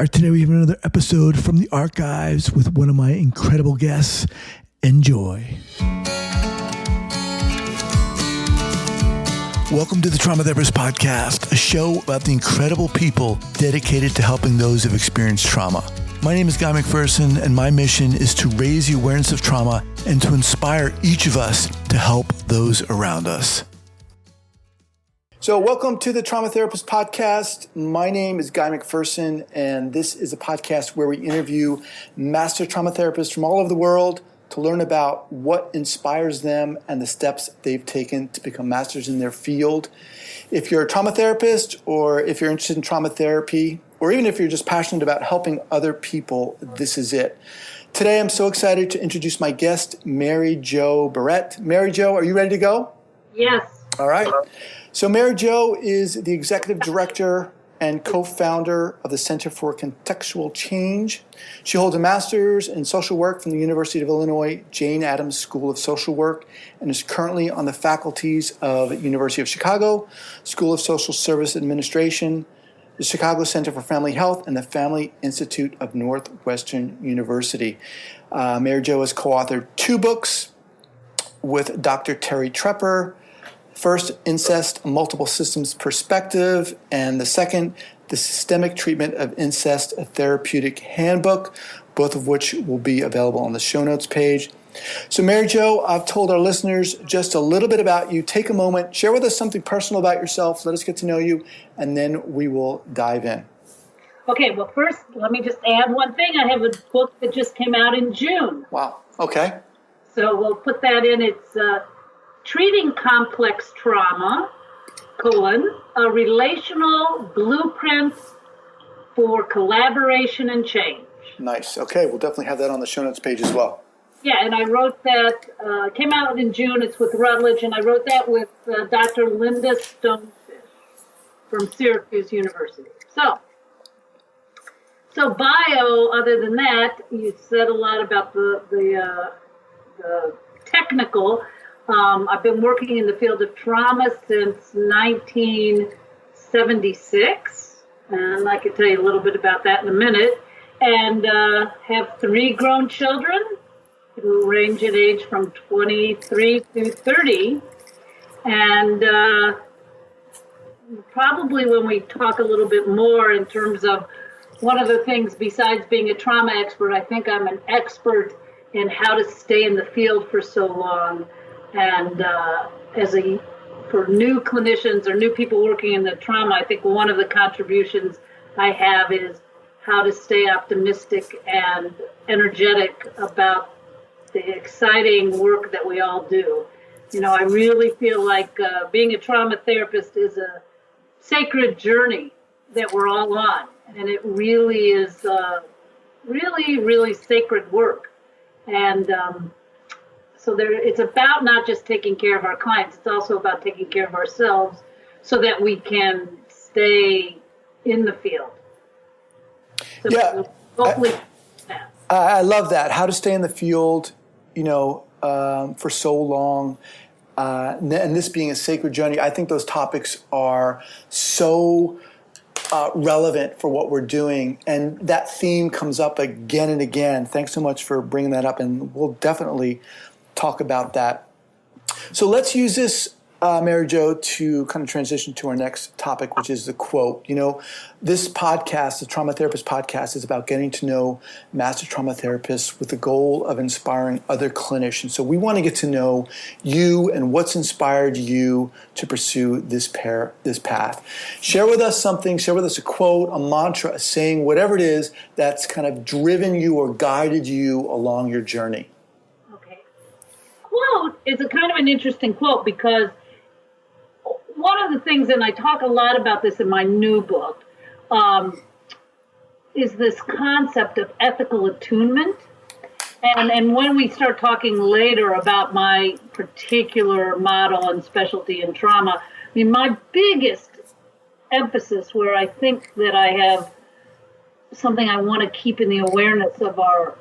All right, today we have another episode from the archives with one of my incredible guests. Enjoy. Welcome to the Trauma Therapist Podcast, a show about the incredible people dedicated to helping those who've experienced trauma. My name is Guy McPherson, and my mission is to raise the awareness of trauma and to inspire each of us to help those around us. So welcome to the Trauma Therapist Podcast. My name is Guy McPherson, and this is a podcast where we interview master trauma therapists from all over the world to learn about what inspires them and the steps they've taken to become masters in their field. If you're a trauma therapist, or if you're interested in trauma therapy, or even if you're just passionate about helping other people, this is it. Today, I'm so excited to introduce my guest, Mary Jo Barrett. Mary Jo, are you ready to go? Yes. All right. So Mary Jo is the executive director and co-founder of the Center for Contextual Change. She holds a master's in social work from the University of Illinois Jane Addams School of Social Work and is currently on the faculties of University of Chicago, School of Social Service Administration, the Chicago Center for Family Health, and the Family Institute of Northwestern University. Mary Jo has co-authored 2 books with Dr. Terry Trepper. First, Incest, a Multiple Systems Perspective, and the second, The Systemic Treatment of Incest, a Therapeutic Handbook, both of which will be available on the show notes page. So Mary Jo, I've told our listeners just a little bit about you. Take a moment, share with us something personal about yourself, let us get to know you, and then we will dive in. Okay, well, first, let me just add one thing. I have a book that just came out in June. Wow, okay. So we'll put that in. It's Treating Complex Trauma, a relational blueprint for collaboration and change. Nice. Okay, we'll definitely have that on the show notes page as well. Yeah, and I wrote that, came out in June. It's with Rutledge, and I wrote that with Dr. Linda Stonefish from Syracuse University. So bio, other than that, you said a lot about the technical. I've been working in the field of trauma since 1976, and I could tell you a little bit about that in a minute, and have 3 grown children who range in age from 23 to 30, and probably when we talk a little bit more in terms of one of the things besides being a trauma expert, I think I'm an expert in how to stay in the field for so long. And for new clinicians or new people working in the trauma, I think one of the contributions I have is how to stay optimistic and energetic about the exciting work that we all do. You know, I really feel like being a trauma therapist is a sacred journey that we're all on. And it really is really, really sacred work. And so it's about not just taking care of our clients, it's also about taking care of ourselves so that we can stay in the field. So yeah, hopefully I love that. How to stay in the field, for so long. And this being a sacred journey, I think those topics are so relevant for what we're doing. And that theme comes up again and again. Thanks so much for bringing that up. And we'll definitely talk about that. So let's use this, Mary Jo, to kind of transition to our next topic, which is the quote. This podcast, the Trauma Therapist Podcast, is about getting to know master trauma therapists with the goal of inspiring other clinicians. So we want to get to know you and what's inspired you to pursue this path. Share with us something, share with us a quote, a mantra, a saying, whatever it is that's kind of driven you or guided you along your journey. Quote is a kind of an interesting quote because one of the things, and I talk a lot about this in my new book, is this concept of ethical attunement. And when we start talking later about my particular model and specialty in trauma, I mean, my biggest emphasis where I think that I have something I want to keep in the awareness of the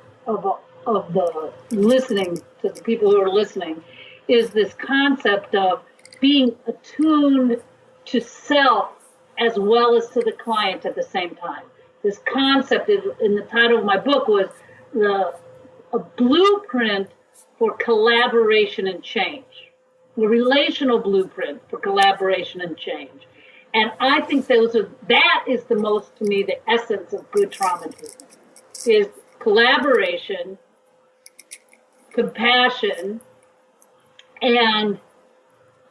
listening to the people who are listening is this concept of being attuned to self as well as to the client at the same time. this concept in the title of my book was a blueprint for collaboration and change, the relational blueprint for collaboration and change. And I think that is the most, to me, the essence of good trauma treatment, is collaboration, compassion, and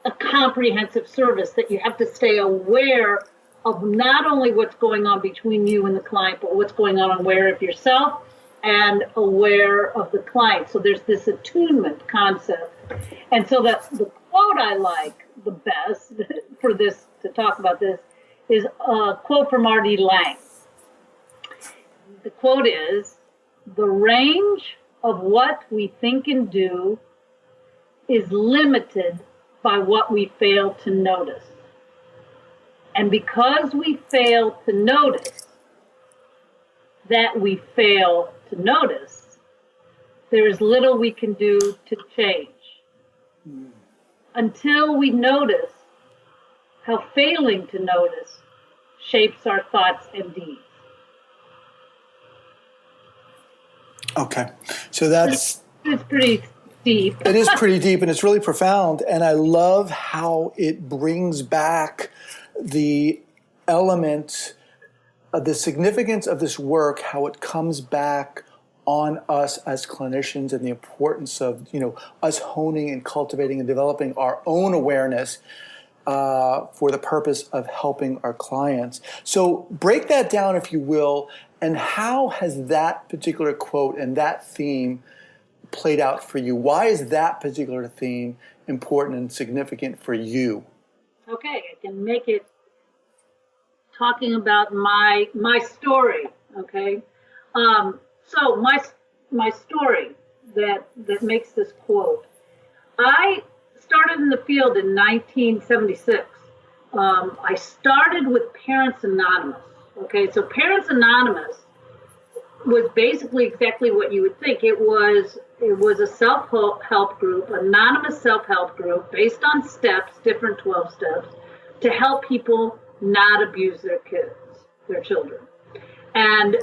a comprehensive service, that you have to stay aware of not only what's going on between you and the client, but what's going on, aware of yourself and aware of the client. So there's this attunement concept. And so the quote I like the best for this, to talk about this, is a quote from R.D. Laing. The quote is, "The range of what we think and do is limited by what we fail to notice. And because we fail to notice that we fail to notice, there is little we can do to change. Until we notice how failing to notice shapes our thoughts and deeds." Okay, so that's... It's pretty deep. It is pretty deep, and it's really profound, and I love how it brings back the element of the significance of this work, how it comes back on us as clinicians, and the importance of, us honing and cultivating and developing our own awareness for the purpose of helping our clients. So break that down, if you will, and how has that particular quote and that theme played out for you? Why is that particular theme important and significant for you? Okay, I can make it talking about my story. Okay, so my story that makes this quote. I started in the field in 1976. I started with Parents Anonymous. Okay, so Parents Anonymous was basically exactly what you would think. It was a self-help group, anonymous self-help group based on steps, different 12 steps, to help people not abuse their children. And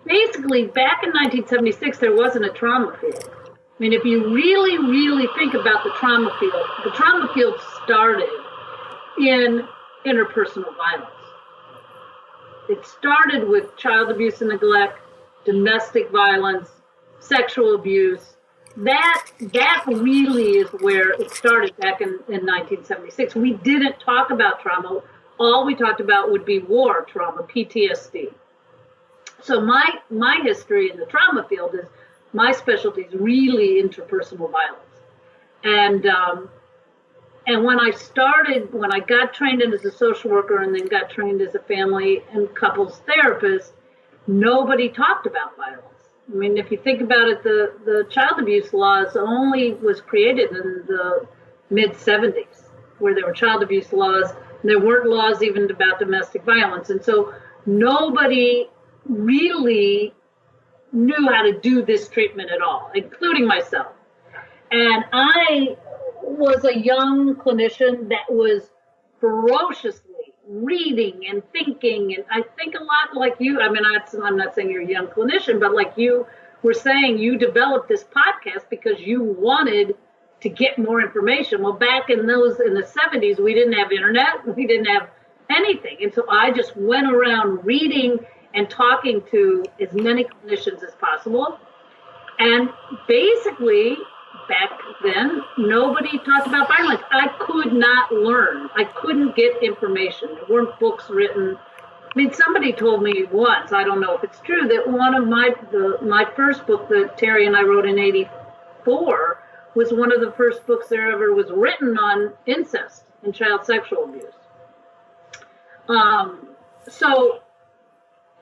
basically, back in 1976, there wasn't a trauma field. I mean, if you really, really think about the trauma field started in interpersonal violence. It started with child abuse and neglect, domestic violence, sexual abuse. That really is where it started back in 1976. We didn't talk about trauma. All we talked about would be war trauma, PTSD. So my history in the trauma field is, my specialty is really interpersonal violence. And when I got trained as a social worker and then got trained as a family and couples therapist, nobody talked about violence. I mean, if you think about it, the child abuse laws only was created in the mid-'70s, where there were child abuse laws, and there weren't laws even about domestic violence. And so nobody really knew how to do this treatment at all, including myself. And I was a young clinician that was ferociously reading and thinking, and I think a lot like you. I mean, I'm not saying you're a young clinician, but like you were saying, you developed this podcast because you wanted to get more information. Well, back in the 70s, we didn't have internet, we didn't have anything. And so I just went around reading and talking to as many clinicians as possible. And basically, back then, nobody talked about violence. I could not learn. I couldn't get information. There weren't books written. I mean, somebody told me once, I don't know if it's true, that one of my first book that Terry and I wrote in '84 was one of the first books there ever was written on incest and child sexual abuse. So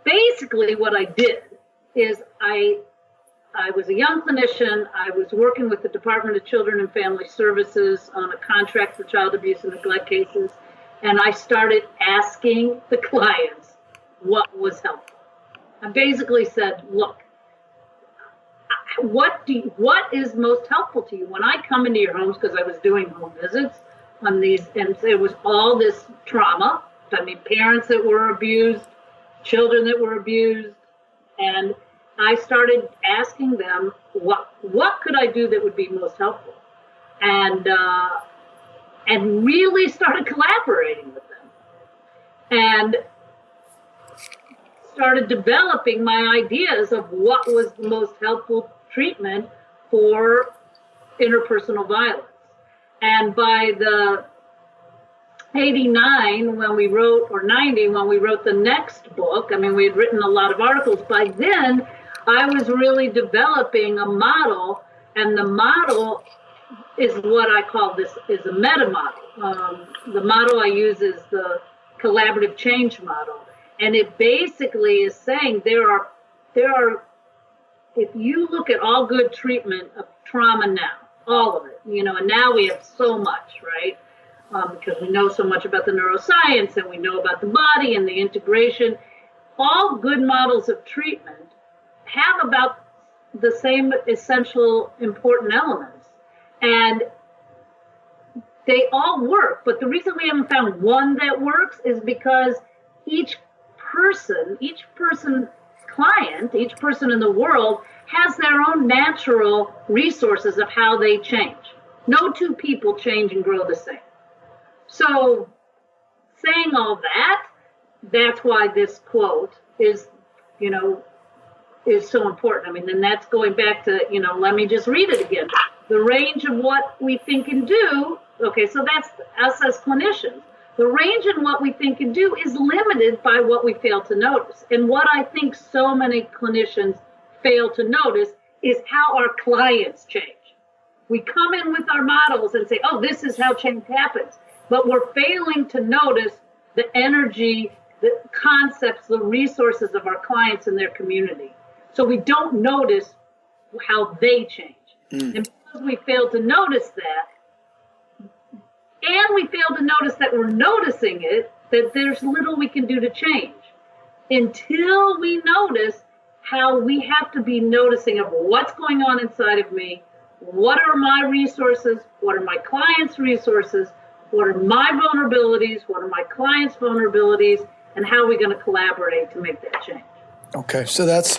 basically what I did is I was a young clinician. I was working with the Department of Children and Family Services on a contract for child abuse and neglect cases, and I started asking the clients what was helpful. I basically said, look, what is most helpful to you? When I come into your homes, because I was doing home visits on these, and there was all this trauma. I mean, parents that were abused, children that were abused, and I started asking them what could I do that would be most helpful, and really started collaborating with them, and started developing my ideas of what was the most helpful treatment for interpersonal violence. And by the 89, when we wrote, or 90, when we wrote the next book, I mean, we had written a lot of articles. By then, I was really developing a model, and the model is what I call this is a meta model. The model I use is the collaborative change model. And it basically is saying there are, if you look at all good treatment of trauma now, all of it, and now we have so much, right? Because we know so much about the neuroscience, and we know about the body and the integration. All good models of treatment have about the same essential important elements. And they all work. But the reason we haven't found one that works is because each person, client, each person in the world has their own natural resources of how they change. No two people change and grow the same. So saying all that, that's why this quote is so important. I mean, and that's going back to, let me just read it again. The range of what we think and do, okay, so that's us as clinicians. The range in what we think and do is limited by what we fail to notice. And what I think so many clinicians fail to notice is how our clients change. We come in with our models and say, oh, this is how change happens. But we're failing to notice the energy, the concepts, the resources of our clients and their community. So we don't notice how they change. And because we fail to notice that, and we fail to notice that we're noticing it, that there's little we can do to change until we notice how we have to be noticing of what's going on inside of me, what are my resources, what are my clients' resources, what are my vulnerabilities, what are my clients' vulnerabilities, and how are we going to collaborate to make that change. Okay, so that's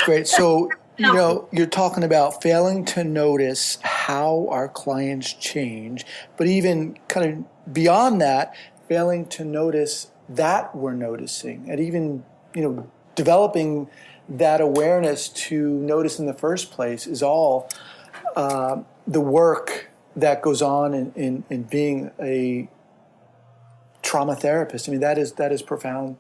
great. So, you're talking about failing to notice how our clients change, but even kind of beyond that, failing to notice that we're noticing, and even, developing that awareness to notice in the first place is all the work that goes on in being a trauma therapist. I mean, that is profound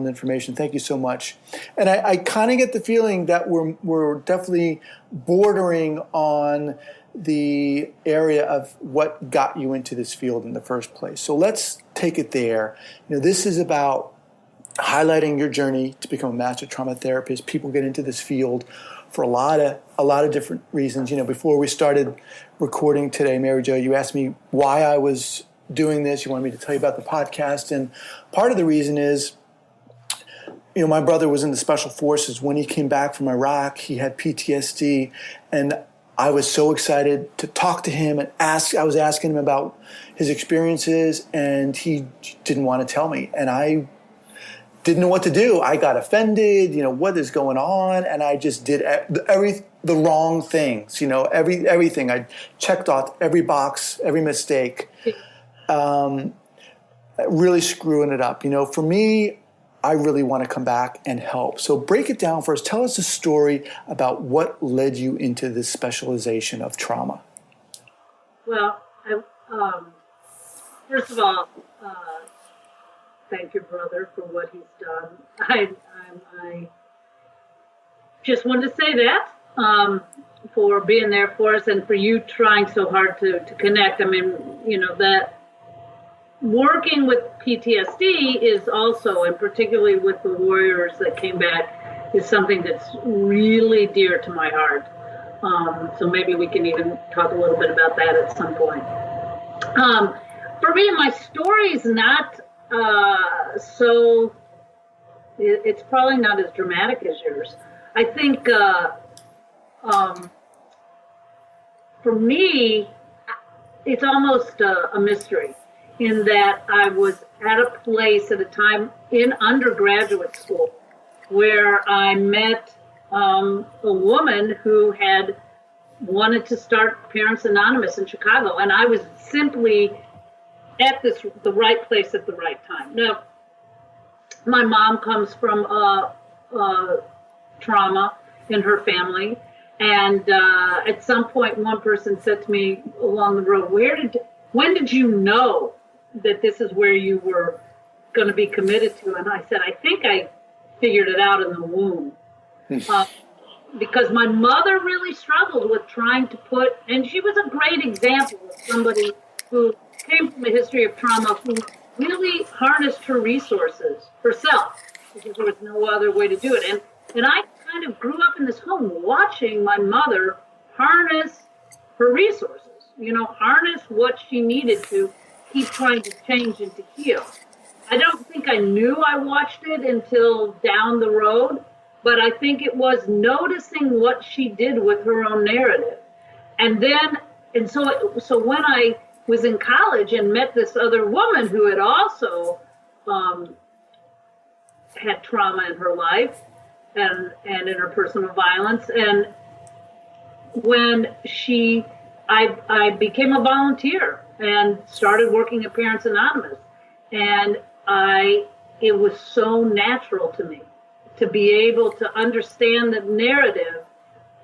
information. Thank you so much. And I kind of get the feeling that we're definitely bordering on the area of what got you into this field in the first place. So let's take it there. This is about highlighting your journey to become a master trauma therapist. People get into this field for a lot of different reasons. Before we started recording today, Mary Jo, you asked me why I was doing this. You wanted me to tell you about the podcast. And part of the reason is, my brother was in the Special Forces. When he came back from Iraq, he had PTSD. And I was so excited to talk to him and I was asking him about his experiences, and he didn't want to tell me. And I didn't know what to do. I got offended, what is going on? And I just did the wrong things, everything. I checked off every box, every mistake, really screwing it up. For me, I really want to come back and help. So break it down for us. Tell us a story about what led you into this specialization of trauma. Well, first of all, thank your brother for what he's done. I just wanted to say that for being there for us and for you trying so hard to connect. I mean, that working with PTSD is also, and particularly with the warriors that came back, is something that's really dear to my heart. So maybe we can even talk a little bit about that at some point. For me, my story is not so, it's probably not as dramatic as yours. I think for me, it's almost a mystery in that I was at a place at a time in undergraduate school where I met a woman who had wanted to start Parents Anonymous in Chicago, and I was simply at the right place at the right time. Now, my mom comes from trauma in her family, and at some point, one person said to me along the road, when did you know that this is where you were going to be committed to? And I said, I think I figured it out in the womb. Because my mother really struggled with trying to and she was a great example of somebody who came from a history of trauma, who really harnessed her resources herself, because there was no other way to do it. And I kind of grew up in this home watching my mother harness her resources, harness what she needed to keep trying to change and to heal. I don't think I knew I watched it until down the road, but I think it was noticing what she did with her own narrative. So when I was in college and met this other woman who had also had trauma in her life and interpersonal violence, and when I became a volunteer and started working at Parents Anonymous, and it was so natural to me to be able to understand the narrative,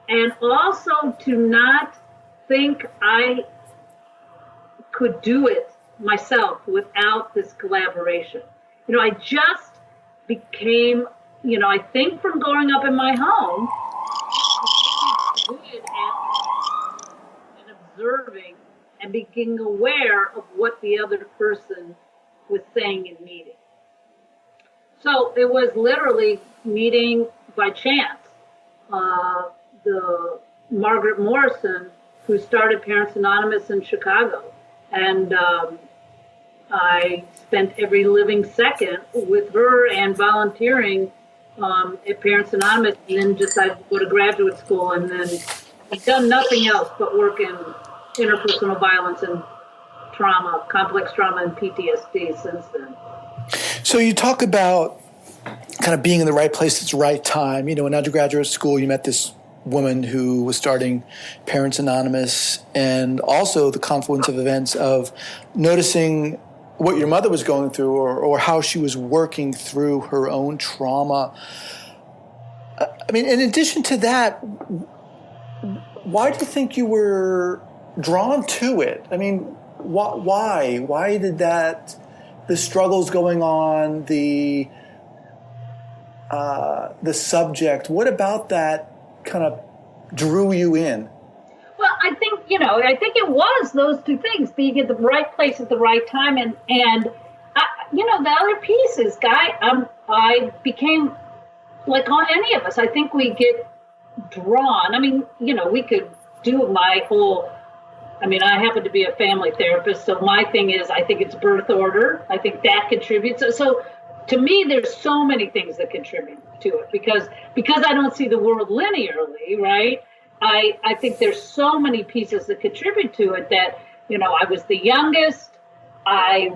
and also to not think I could do it myself without this collaboration. I just became, I think from growing up in my home, good at and observing and being aware of what the other person was saying and needing. So it was literally meeting by chance. The Margaret Morrison, who started Parents Anonymous in Chicago, and I spent every living second with her and volunteering at Parents Anonymous, and then decided to go to graduate school, and then I've done nothing else but work in interpersonal violence and trauma, complex trauma and PTSD since then. So you talk about kind of being in the right place at the right time. In undergraduate school, you met this woman who was starting Parents Anonymous, and also the confluence of events of noticing what your mother was going through, or how she was working through her own trauma. I mean, in addition to that, why do you think you were drawn to it? I mean, why? Why did the struggles going on, the subject, what about that kind of drew you in? Well, I think it was those two things, being at the right place at the right time, and the other piece is, I became, like on any of us, I think we get drawn. I mean, we could do my whole, I happen to be a family therapist, so my thing is, I think it's birth order. I think that contributes. So to me, there's so many things that contribute to it, because I don't see the world linearly, right? I think there's so many pieces that contribute to it that, I was the youngest. I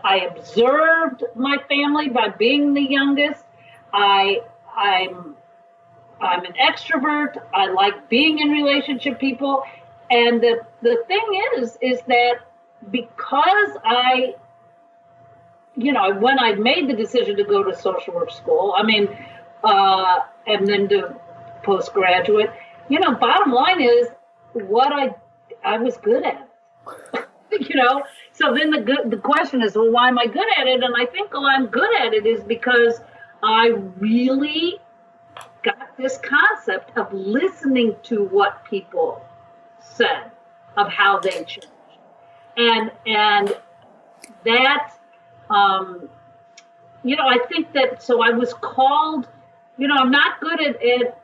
observed my family by being the youngest. I'm an extrovert. I like being in relationship people. And the thing is that because when I made the decision to go to social work school, and then to postgraduate, bottom line is what I was good at. So then the question is, well, why am I good at it? And I think I'm good at it is because I really got this concept of listening to what people said, of how they changed. And that, I think that, so I was called, I'm not good at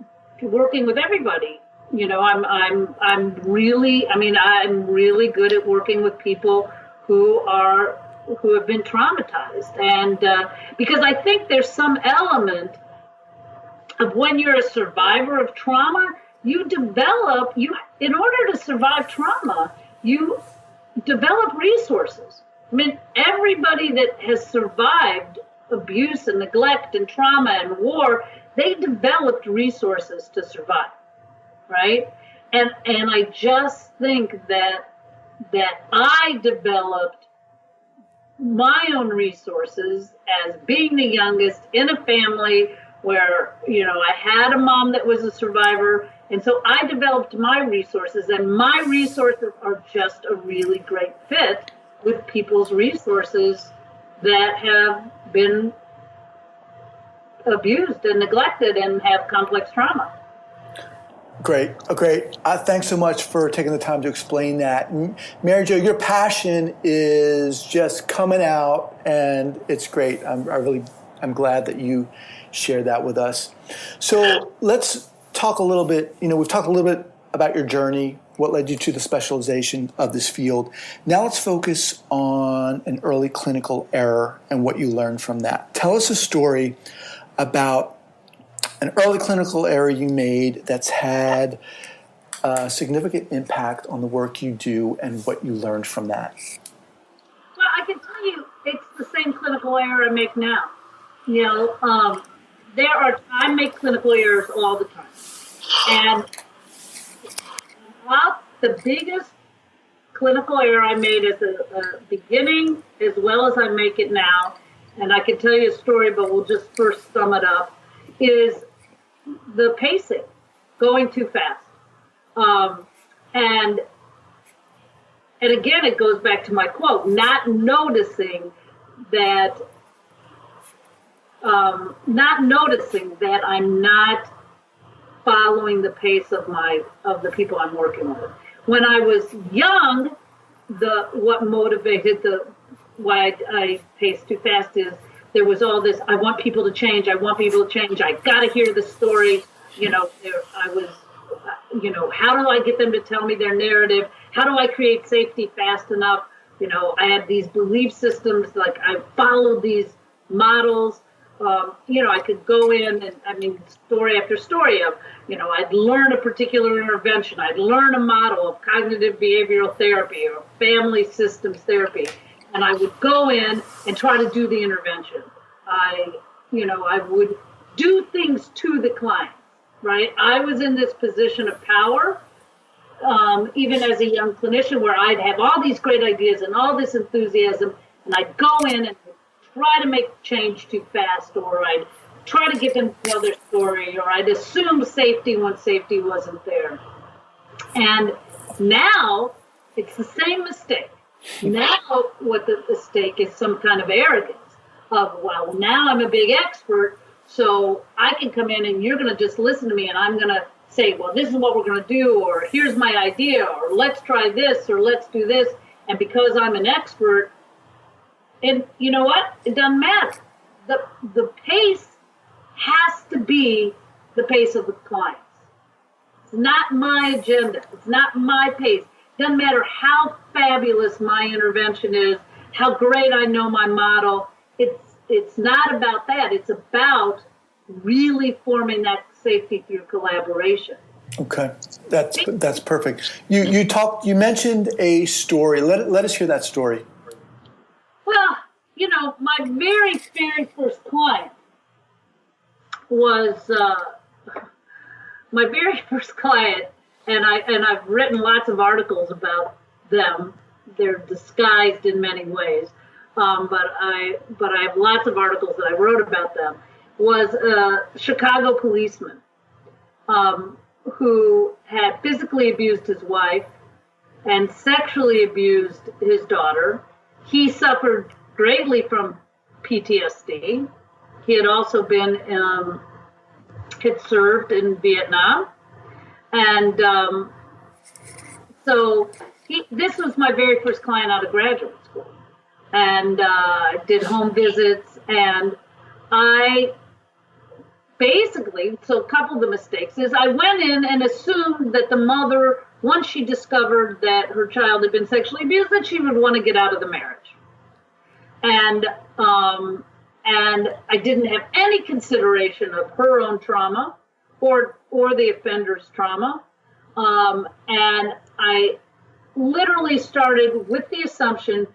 working with everybody. I'm really good at working with people who have been traumatized. And because I think there's some element of when you're a survivor of trauma, in order to survive trauma, you develop resources. I mean, everybody that has survived abuse and neglect and trauma and war, they developed resources to survive, right? And I just think that I developed my own resources as being the youngest in a family where, I had a mom that was a survivor. And so I developed my resources, and my resources are just a really great fit with people's resources that have been abused and neglected and have complex trauma. Great. Thanks so much for taking the time to explain that. Mary Jo, your passion is just coming out, and it's great. I'm glad that you shared that with us. So let's talk a little bit. We've talked a little bit about your journey, what led you to the specialization of this field. Now let's focus on an early clinical error and what you learned from that. Tell us a story about an early clinical error you made that's had a significant impact on the work you do and what you learned from that. Well, I can tell you it's the same clinical error I make now. I make clinical errors all the time. And the biggest clinical error I made at the beginning, as well as I make it now, and I can tell you a story, but we'll just first sum it up, is the pacing, going too fast. And again, it goes back to my quote, not noticing that I'm not following the pace of the people I'm working with. When I was young, what motivated why I paced too fast is there was all this, I want people to change, I got to hear the story. How do I get them to tell me their narrative? How do I create safety fast enough? I had these belief systems, like I followed these models. I could go in and, story after story of, I'd learn a particular intervention. I'd learn a model of cognitive behavioral therapy or family systems therapy. And I would go in and try to do the intervention. I would do things to the client, right? I was in this position of power, even as a young clinician, where I'd have all these great ideas and all this enthusiasm, and I'd go in and try to make change too fast, or I'd try to get them to tell their story, or I'd assume safety when safety wasn't there. And now it's the same mistake. Now what the mistake is some kind of arrogance of, well, now I'm a big expert, so I can come in and you're going to just listen to me and I'm going to say, well, this is what we're going to do, or here's my idea, or let's try this, or let's do this. And because I'm an expert, and you know what? It doesn't matter. The pace has to be the pace of the clients. It's not my agenda. It's not my pace. It doesn't matter how fabulous my intervention is, how great I know my model. It's not about that. It's about really forming that safety through collaboration. Okay, that's perfect. You mentioned a story. Let us hear that story. Well, my very first client was my very first client, and I've written lots of articles about them. They're disguised in many ways, but I have lots of articles that I wrote about them. Was a Chicago policeman who had physically abused his wife and sexually abused his daughter. He suffered greatly from PTSD. He had also had served in Vietnam. And so this was my very first client out of graduate school. And did home visits. And I basically, so a couple of the mistakes is I went in and assumed that the mother, once she discovered that her child had been sexually abused, that she would want to get out of the marriage. And I didn't have any consideration of her own trauma or the offender's trauma. And I literally started with the assumption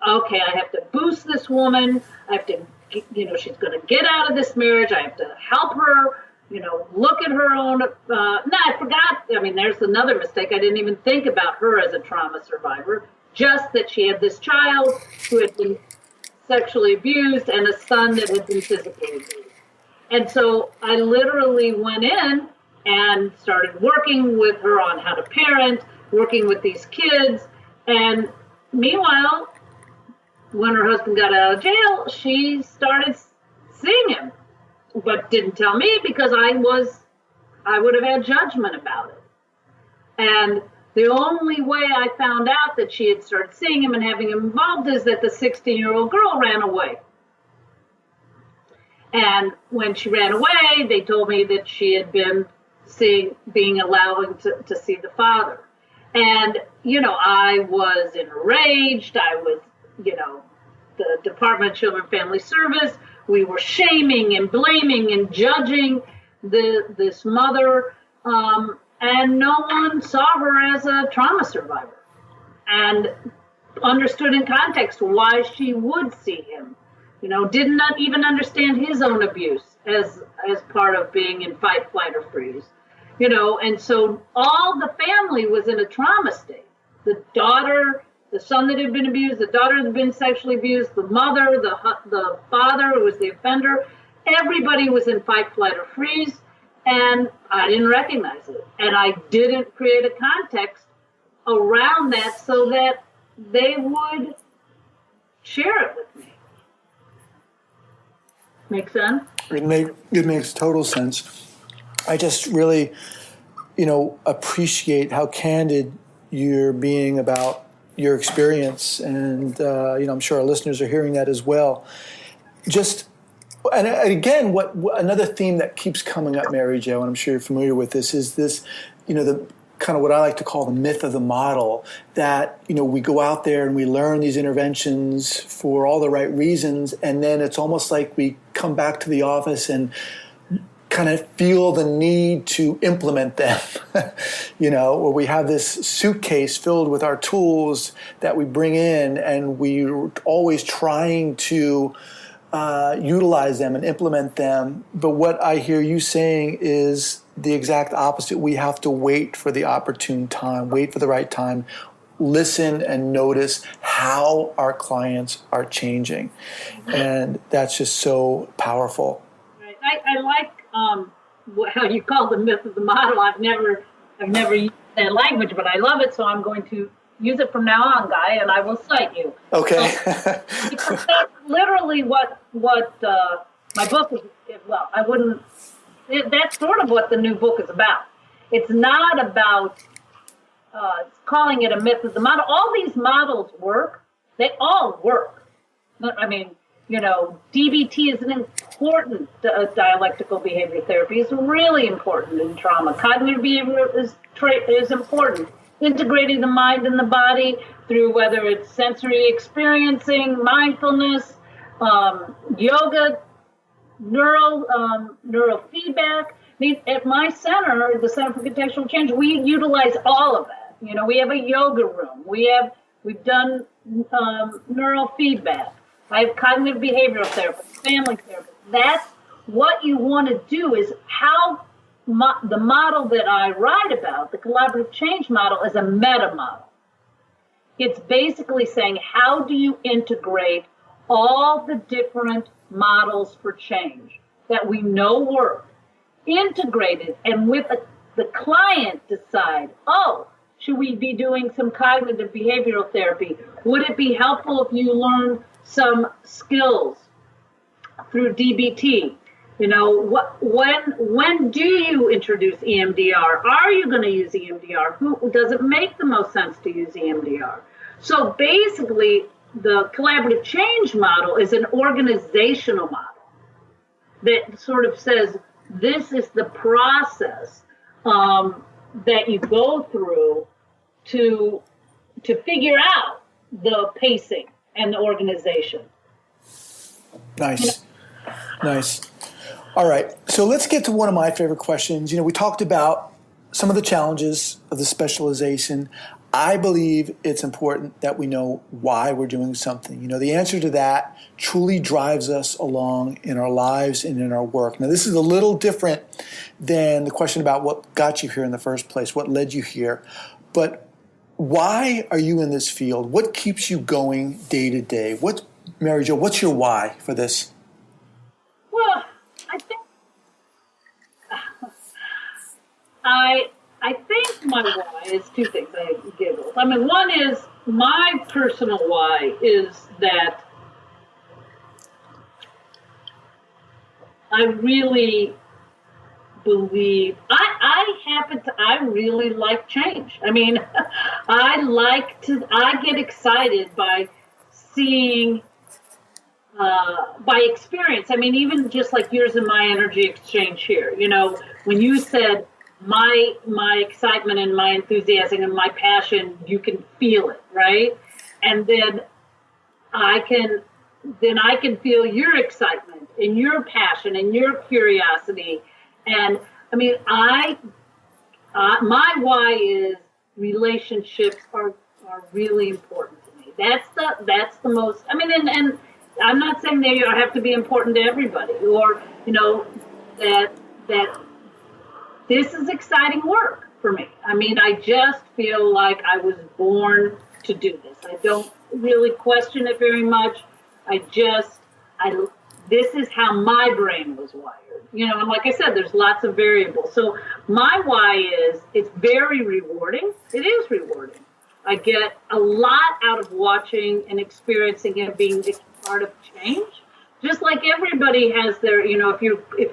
okay, I have to boost this woman. I have to, she's going to get out of this marriage. I have to help her, look at her own. No, I forgot. I mean, there's another mistake. I didn't even think about her as a trauma survivor, just that she had this child who had been sexually abused and a son that had been physically abused. And so I literally went in and started working with her on how to parent, working with these kids. And meanwhile, when her husband got out of jail, she started seeing him, but didn't tell me because I would have had judgment about it. And the only way I found out that she had started seeing him and having him involved is that the 16-year-old girl ran away. And when she ran away, they told me that she had been being allowed to see the father. And, I was enraged. I was, the Department of Children and Family Service, we were shaming and blaming and judging this mother, and no one saw her as a trauma survivor and understood in context why she would see him. Did not even understand his own abuse as part of being in fight, flight, or freeze. And so all the family was in a trauma state. The daughter, the son that had been abused, the daughter that had been sexually abused, the mother, the father who was the offender, everybody was in fight, flight, or freeze, and I didn't recognize it. And I didn't create a context around that so that they would share it with me. Make sense? It makes total sense. I just really, appreciate how candid you're being about your experience, and I'm sure our listeners are hearing that as well. And again, what another theme that keeps coming up, Mary Jo, and I'm sure you're familiar with this, is this, the kind of what I like to call the myth of the model, that, we go out there and we learn these interventions for all the right reasons, and then it's almost like we come back to the office and kind of feel the need to implement them, where we have this suitcase filled with our tools that we bring in, and we're always trying to utilize them and implement them. But what I hear you saying is the exact opposite. We have to wait for the opportune time, wait for the right time, listen and notice how our clients are changing. And that's just so powerful. Right. I like how you call the myth of the model. I've never used that language, but I love it, so I'm going to use it from now on, Guy, and I will cite you. Okay. Because that's literally what my book is. Well, I wouldn't. That's sort of what the new book is about. It's not about calling it a myth of the model. All these models work. They all work. I mean, DBT is an important dialectical behavior therapy. It's really important in trauma. Cognitive behavior is important. Integrating the mind and the body through whether it's sensory experiencing, mindfulness, yoga, neurofeedback. I mean, at my center, the Center for Contextual Change, we utilize all of that. We have a yoga room. We've done neurofeedback. I have cognitive behavioral therapists, family therapists. That's what you want to do is how the model that I write about, the collaborative change model, is a meta model. It's basically saying, how do you integrate all the different models for change that we know work, integrated, and with the client decide, should we be doing some cognitive behavioral therapy? Would it be helpful if you learned some skills through DBT? When do you introduce EMDR? Are you going to use EMDR? Does it make the most sense to use EMDR? So basically, the collaborative change model is an organizational model that sort of says this is the process that you go through to figure out the pacing and the organization. Nice. All right, so let's get to one of my favorite questions. We talked about some of the challenges of the specialization. I believe it's important that we know why we're doing something. You know, the answer to that truly drives us along in our lives and in our work. Now, this is a little different than the question about what got you here in the first place, what led you here. But why are you in this field? What keeps you going day to day? Mary Jo, what's your why for this? Well, I think my why is two things. I giggle. I mean, one is my personal why is that I really believe I really like change. I mean, I get excited by seeing, by experience. I mean, even just like yours and my energy exchange here, you know, when you said my excitement and my enthusiasm and my passion, you can feel it, right? And then I can feel your excitement and your passion and your curiosity. And I mean, my why is relationships are really important to me. That's the most, I mean, and I'm not saying they have to be important to everybody, or, you know, that this is exciting work for me. I mean, I just feel like I was born to do this. I don't really question it very much. This is how my brain was wired. You know, and like I said, there's lots of variables. So my why is, it's very rewarding. It is rewarding. I get a lot out of watching and experiencing and being part of change. Just like everybody has their, you know, if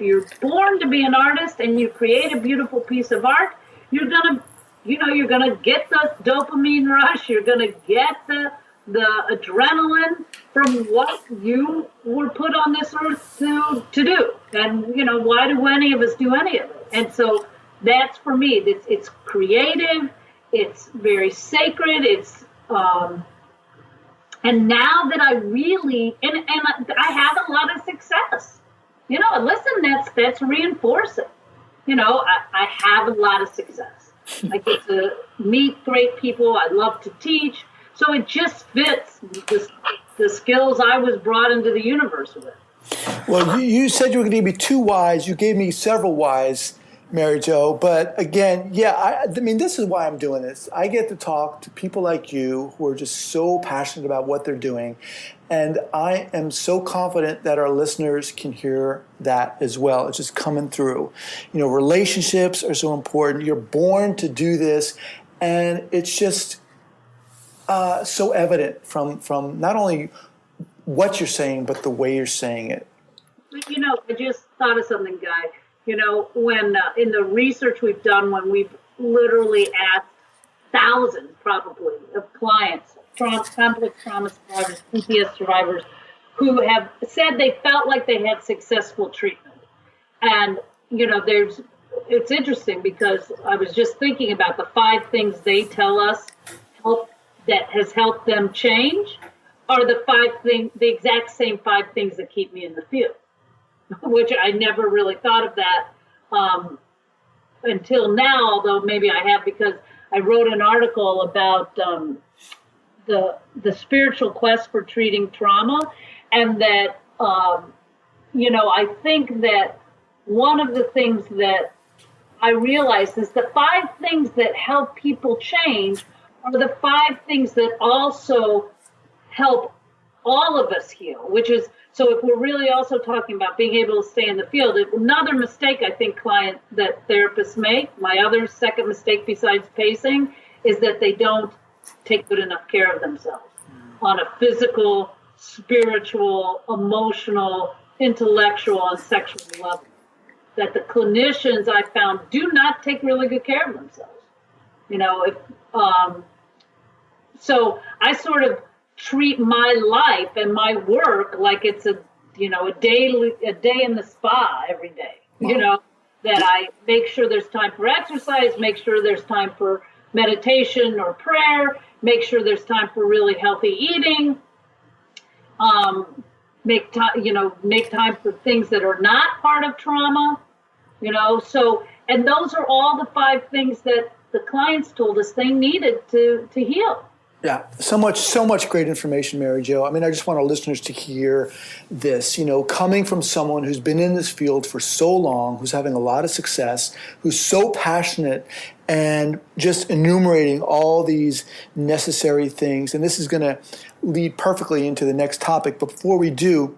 you're born to be an artist and you create a beautiful piece of art, you're gonna get the dopamine rush. You're gonna get the adrenaline from what you were put on this earth to do. And, you know, why do any of us do any of it? And so that's, for me, it's creative, it's very sacred, it's, and now that I really, and I have a lot of success, you know, listen, that's reinforcing. You know, I have a lot of success. I get to meet great people. I love to teach. So it just fits the skills I was brought into the universe with. Well, you said you were going to give me two whys. You gave me several whys, Mary Jo. But again, yeah, I mean, this is why I'm doing this. I get to talk to people like you who are just so passionate about what they're doing. And I am so confident that our listeners can hear that as well. It's just coming through. You know, relationships are so important. You're born to do this. And it's just so evident from not only what you're saying, but the way you're saying it. You know, I just thought of something, Guy. You know, when in the research we've done, when we've literally asked thousands, probably, of clients, complex trauma survivors, PTS survivors, who have said they felt like they had successful treatment. And, you know, it's interesting because I was just thinking about the 5 things they tell us that has helped them change are the exact same 5 things that keep me in the field, which I never really thought of that until now, although maybe I have, because I wrote an article about the spiritual quest for treating trauma, and that, you know, I think that one of the things that I realized is the 5 things that help people change are the 5 things that also help all of us heal, which is, so if we're really also talking about being able to stay in the field, another mistake I think that therapists make, my other second mistake besides pacing, is that they don't take good enough care of themselves on a physical, spiritual, emotional, intellectual, and sexual level. That the clinicians I found do not take really good care of themselves. You know, so I sort of treat my life and my work like it's a day in the spa every day. You know, that I make sure there's time for exercise, make sure there's time for meditation or prayer, make sure there's time for really healthy eating, make time for things that are not part of trauma, you know. So, and those are all the 5 things that the clients told us they needed to heal. Yeah, so much great information, Mary Jo. I mean, I just want our listeners to hear this, coming from someone who's been in this field for so long, who's having a lot of success, who's so passionate, and just enumerating all these necessary things. And this is going to lead perfectly into the next topic. But before we do,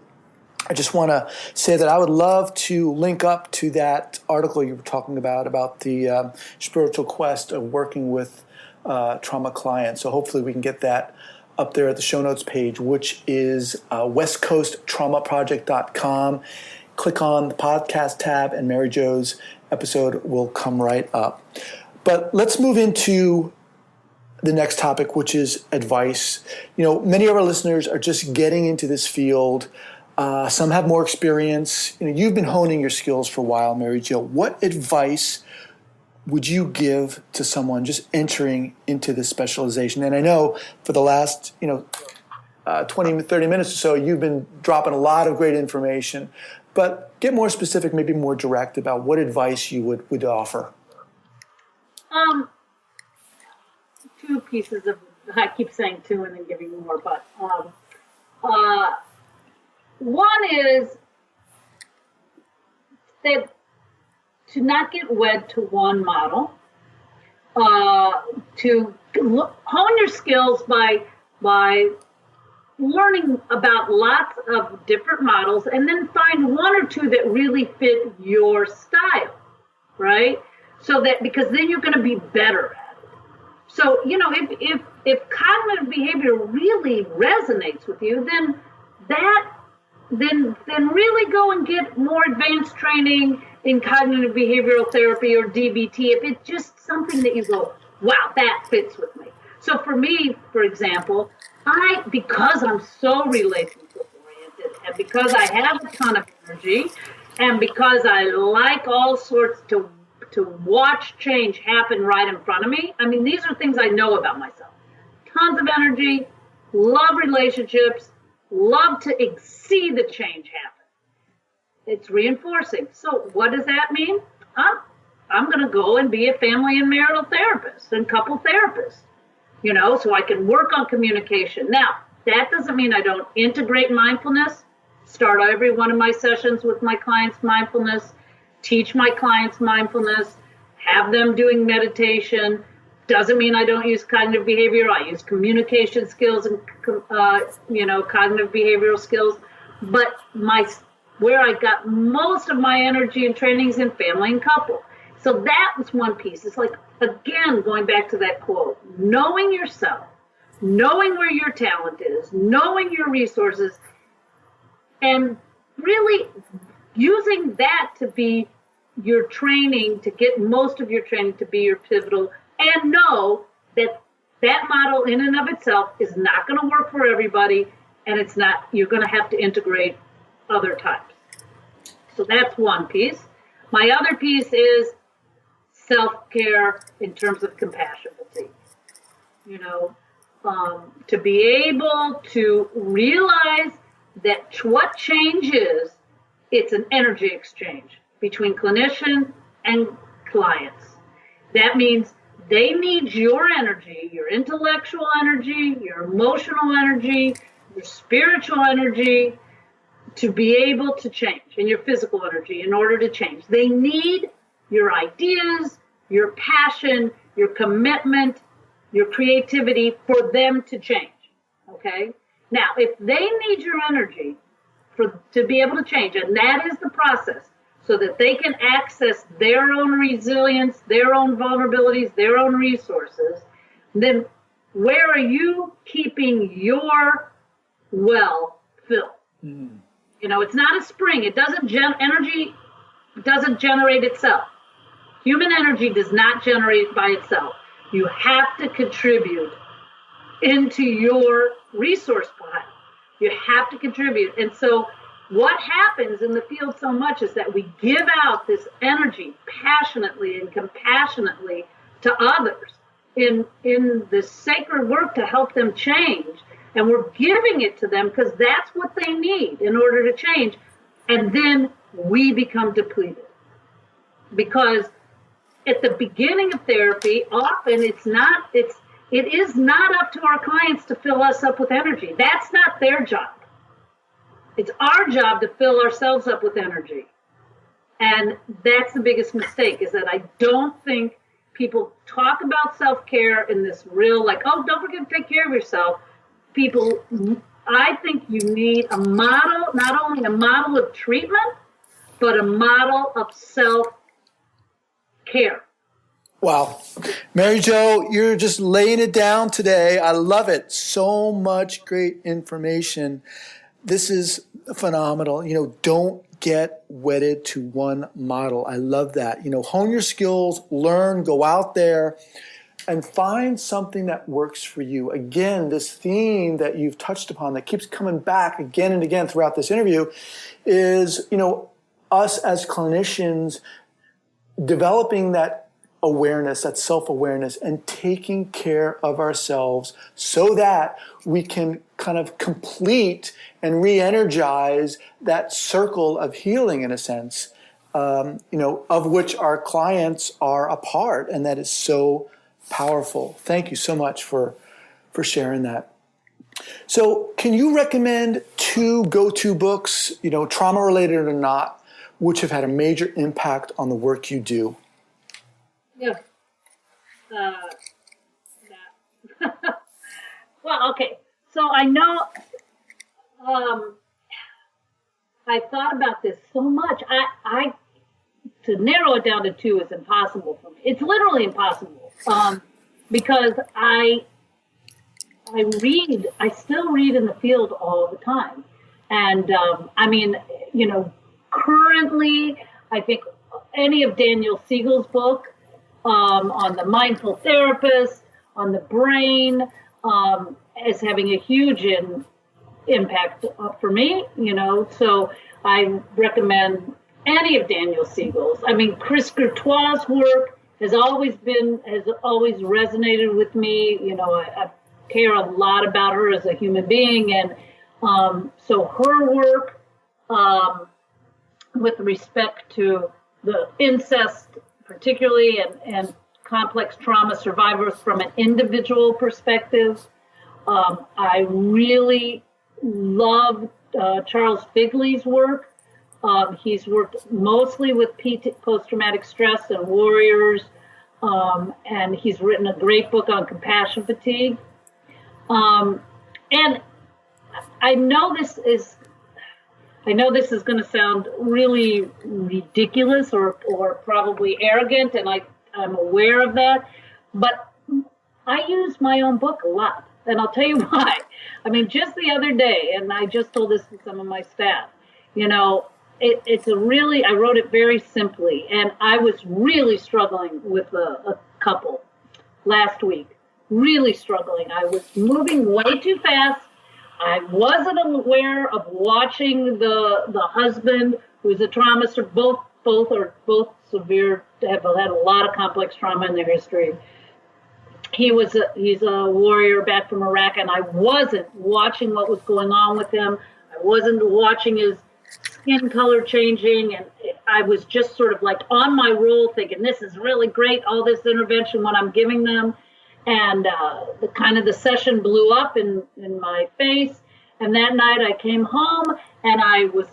I just want to say that I would love to link up to that article you were talking about the spiritual quest of working with trauma clients. So hopefully we can get that up there at the show notes page, which is westcoasttraumaproject.com. Click on the podcast tab and Mary Jo's episode will come right up. But let's move into the next topic, which is advice. Many of our listeners are just getting into this field. Some have more experience. You've been honing your skills for a while, Mary Jo. What advice would you give to someone just entering into this specialization? And I know for the last, 20, 30 minutes or so, you've been dropping a lot of great information, but get more specific, maybe more direct about what advice you would offer. Two pieces of, I keep saying two and then giving more, but one is that to not get wed to one model, to hone your skills by learning about lots of different models, and then find one or two that really fit your style, right? So that, because then you're going to be better at it. So, if cognitive behavior really resonates with you, then really go and get more advanced training in cognitive behavioral therapy or DBT, if it's just something that you go, wow, that fits with me. So for me, for example, because I'm so relationship oriented, and because I have a ton of energy, and because I like all sorts to watch change happen right in front of me, I mean, these are things I know about myself. Tons of energy, love relationships, love to see the change happen. It's reinforcing. So what does that mean? I'm going to go and be a family and marital therapist and couple therapist, so I can work on communication. Now, that doesn't mean I don't integrate mindfulness, start every one of my sessions with my clients' mindfulness, teach my clients mindfulness, have them doing meditation. Doesn't mean I don't use cognitive behavior. I use communication skills and, cognitive behavioral skills. But where I got most of my energy and trainings in family and couple. So that was one piece. It's like, again, going back to that quote, knowing yourself, knowing where your talent is, knowing your resources, and really using that to be your training, to get most of your training to be your pivotal, and know that that model in and of itself is not going to work for everybody, and you're going to have to integrate other types. So that's one piece. My other piece is self-care in terms of compassion fatigue. To be able to realize that what change is, it's an energy exchange between clinician and clients. That means they need your energy, your intellectual energy, your emotional energy, your spiritual energy, to be able to change, and your physical energy in order to change. They need your ideas, your passion, your commitment, your creativity for them to change, okay? Now, if they need your energy to be able to change, and that is the process, so that they can access their own resilience, their own vulnerabilities, their own resources, then where are you keeping your well filled? Mm. It's not a spring. It doesn't energy doesn't generate itself. Human energy does not generate by itself. You have to contribute into your resource pile. You have to contribute. And so what happens in the field so much is that we give out this energy passionately and compassionately to others in this sacred work to help them change. And we're giving it to them because that's what they need in order to change. And then we become depleted. Because at the beginning of therapy, often it is not up to our clients to fill us up with energy. That's not their job. It's our job to fill ourselves up with energy. And that's the biggest mistake, is that I don't think people talk about self-care in this real, like, oh, don't forget to take care of yourself. I think you need a model, not only a model of treatment, but a model of self-care. Wow. Mary Jo, you're just laying it down today. I love it. So much great information. This is phenomenal. Don't get wedded to one model. I love that. Hone your skills, learn, go out there, and find something that works for you. Again, this theme that you've touched upon that keeps coming back again and again throughout this interview is, us as clinicians developing that awareness, that self-awareness, and taking care of ourselves so that we can kind of complete and re-energize that circle of healing, in a sense, of which our clients are a part, and that is so powerful. Thank you so much for sharing that. So can you recommend 2 go-to books, trauma-related or not, which have had a major impact on the work you do? Yeah. Well, okay. So I know, I thought about this so much. To narrow it down to 2 is impossible for me. It's literally impossible. Because I still read in the field all the time. And, currently, I think any of Daniel Siegel's book, on the mindful therapist, on the brain, is having a huge impact for me, so I recommend any of Daniel Siegel's. Chris Courtois' work has always resonated with me. I care a lot about her as a human being, and so her work with respect to the incest particularly, and complex trauma survivors from an individual perspective. I really love Charles Figley's work. He's worked mostly with post-traumatic stress and warriors, and he's written a great book on compassion fatigue. And I know this is going to sound really ridiculous or probably arrogant, and I'm aware of that, but I use my own book a lot, and I'll tell you why. Just the other day, and I just told this to some of my staff, I wrote it very simply, and I was really struggling with a couple last week, really struggling. I was moving way too fast. I wasn't aware of watching the husband, who's a trauma, both severe, have had a lot of complex trauma in their history. He's a warrior back from Iraq, and I wasn't watching what was going on with him. I wasn't watching his skin color changing, and I was just sort of like on my roll thinking, this is really great, all this intervention, what I'm giving them. And the session blew up in my face. And that night I came home, and I was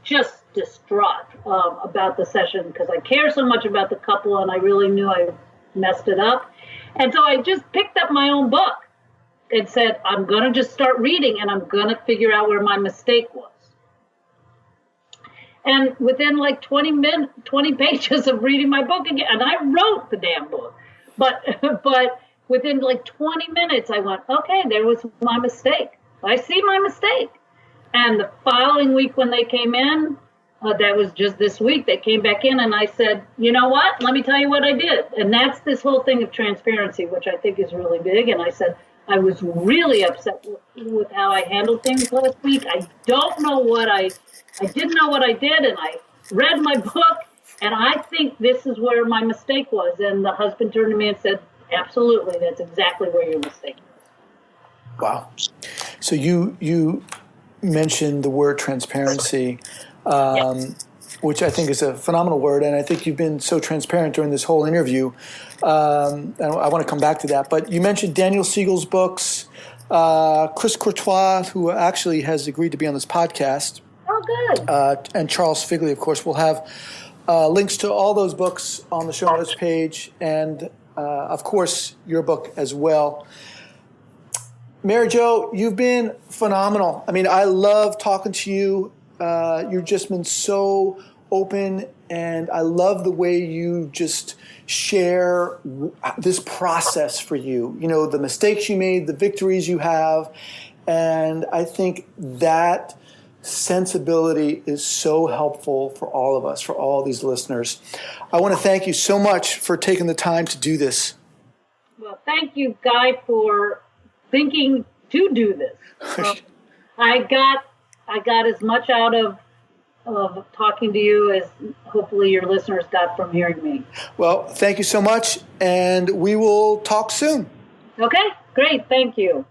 just distraught about the session, because I care so much about the couple, and I really knew I messed it up. And so I just picked up my own book and said, I'm going to just start reading, and I'm going to figure out where my mistake was. And within 20 pages of reading my book again, and I wrote the damn book, but within 20 minutes, I went, okay, there was my mistake. I see my mistake. And the following week when they came in, that was just this week, they came back in, and I said, you know what? Let me tell you what I did. And that's this whole thing of transparency, which I think is really big. And I said, I was really upset with how I handled things last week. I don't know what I didn't know what I did, and I read my book, and I think this is where my mistake was. And the husband turned to me and said, absolutely, that's exactly where your mistake was. Wow. So you mentioned the word transparency. Yes. which I think is a phenomenal word, and I think you've been so transparent during this whole interview. And I want to come back to that. But you mentioned Daniel Siegel's books, Chris Courtois, who actually has agreed to be on this podcast. Oh, good. And Charles Figley, of course. We'll have links to all those books on the show notes page, and, of course, your book as well. Mary Jo, you've been phenomenal. I mean, I love talking to you. You've just been so open, and I love the way you just share this process for you. You know, the mistakes you made, the victories you have, and I think that sensibility is so helpful for all of us, for all these listeners. I want to thank you so much for taking the time to do this. Well, thank you, Guy, for thinking to do this. I got as much out of talking to you as hopefully your listeners got from hearing me. Well, thank you so much, and we will talk soon. Okay, great. Thank you.